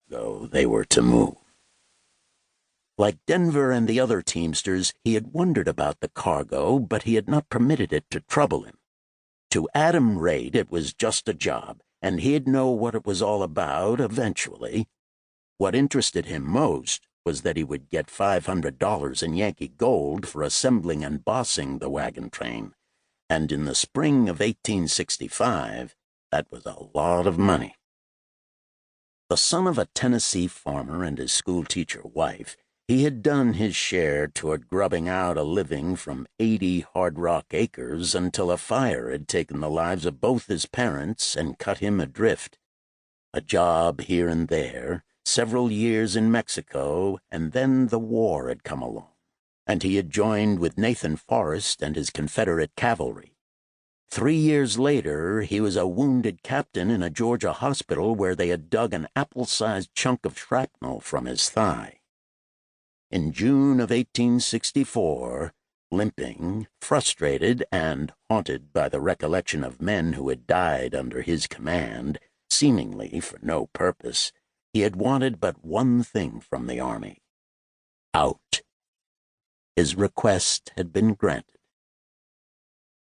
though, they were to move. Like Denver and the other teamsters, he had wondered about the cargo, but he had not permitted it to trouble him. To Adam Raitt, it was just a job, and he'd know what it was all about eventually. What interested him most was that he would get $500 in Yankee gold for assembling and bossing the wagon train, and in the spring of 1865, that was a lot of money. The son of a Tennessee farmer and his schoolteacher wife, he had done his share toward grubbing out a living from 80 Hard Rock acres until a fire had taken the lives of both his parents and cut him adrift. A job here and there, several years in Mexico, and then the war had come along, and he had joined with Nathan Forrest and his Confederate cavalry. 3 years later, he was a wounded captain in a Georgia hospital where they had dug an apple-sized chunk of shrapnel from his thigh. In June of 1864, limping, frustrated, and haunted by the recollection of men who had died under his command, seemingly for no purpose, he had wanted but one thing from the army: out. His request had been granted.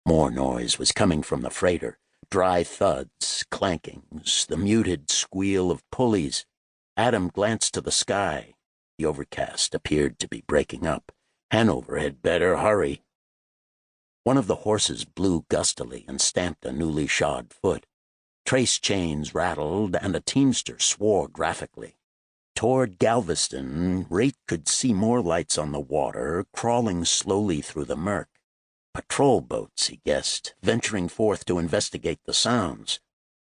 More noise was coming from the freighter, dry thuds, clankings, the muted squeal of pulleys. Adam glanced to the sky. The overcast appeared to be breaking up. Hanover had better hurry. One of the horses blew gustily and stamped a newly shod foot. Trace chains rattled, and a teamster swore graphically. Toward Galveston, Raitt could see more lights on the water, crawling slowly through the murk. Patrol boats, he guessed, venturing forth to investigate the sounds.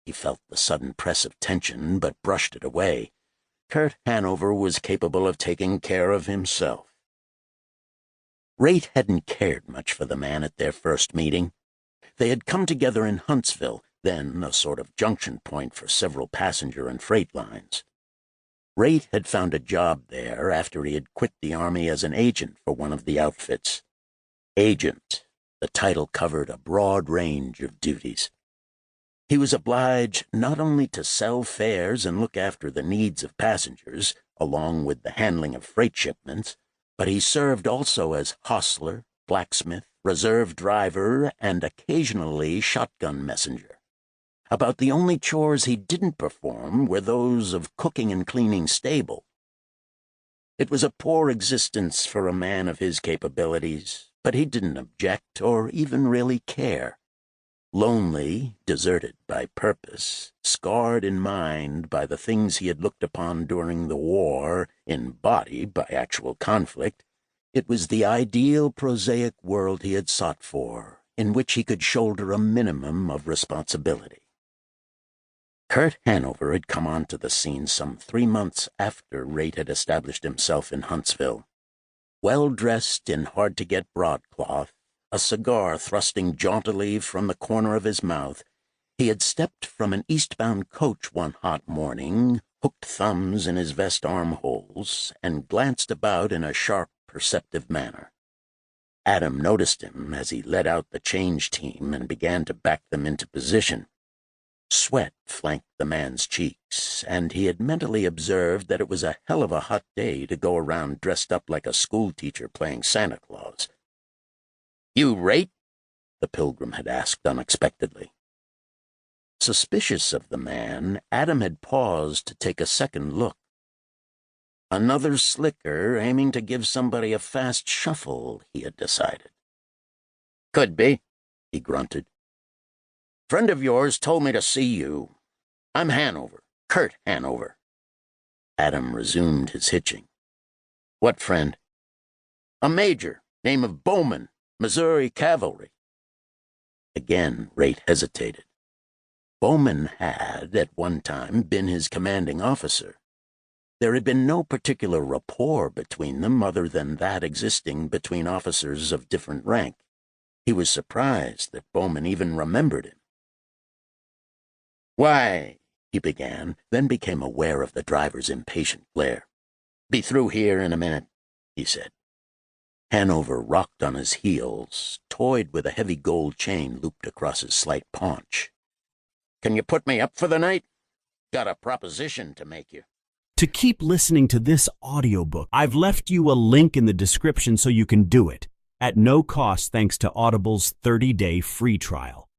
He felt the sudden press of tension, but brushed it away. Kurt Hanover was capable of taking care of himself. Raitt hadn't cared much for the man at their first meeting. They had come together in Huntsville, then a sort of junction point for several passenger and freight lines. Raitt had found a job there after he had quit the Army as an agent for one of the outfits. Agent, the title covered a broad range of duties. He was obliged not only to sell fares and look after the needs of passengers, along with the handling of freight shipments, but he served also as hostler, blacksmith, reserve driver, and occasionally shotgun messenger. About the only chores he didn't perform were those of cooking and cleaning stable. It was a poor existence for a man of his capabilities, but he didn't object or even really care. Lonely, deserted by purpose, scarred in mind by the things he had looked upon during the war, in body by actual conflict, it was the ideal prosaic world he had sought for, in which he could shoulder a minimum of responsibility. Kurt Hanover had come onto the scene some 3 months after Raitt had established himself in Huntsville. Well-dressed in hard-to-get broadcloth, a cigar thrusting jauntily from the corner of his mouth, he had stepped from an eastbound coach one hot morning, hooked thumbs in his vest armholes, and glanced about in a sharp, perceptive manner. Adam noticed him as he led out the change team and began to back them into position. Sweat flanked the man's cheeks, and he had mentally observed that it was a hell of a hot day to go around dressed up like a schoolteacher playing Santa Claus. "You Raitt?" the pilgrim had asked unexpectedly. Suspicious of the man, Adam had paused to take a second look. Another slicker aiming to give somebody a fast shuffle, he had decided. "Could be," he grunted. "Friend of yours told me to see you. I'm Hanover, Kurt Hanover." Adam resumed his hitching. "What friend?" "A major, name of Bowman, Missouri Cavalry." Again, Raitt hesitated. Bowman had, at one time, been his commanding officer. There had been no particular rapport between them other than that existing between officers of different rank. He was surprised that Bowman even remembered him. "Why," he began, then became aware of the driver's impatient glare. "Be through here in a minute," he said. Hanover rocked on his heels, toyed with a heavy gold chain looped across his slight paunch. "Can you put me up for the night? Got a proposition to make you." To keep listening to this audiobook, I've left you a link in the description so you can do it, at no cost thanks to Audible's 30-day free trial.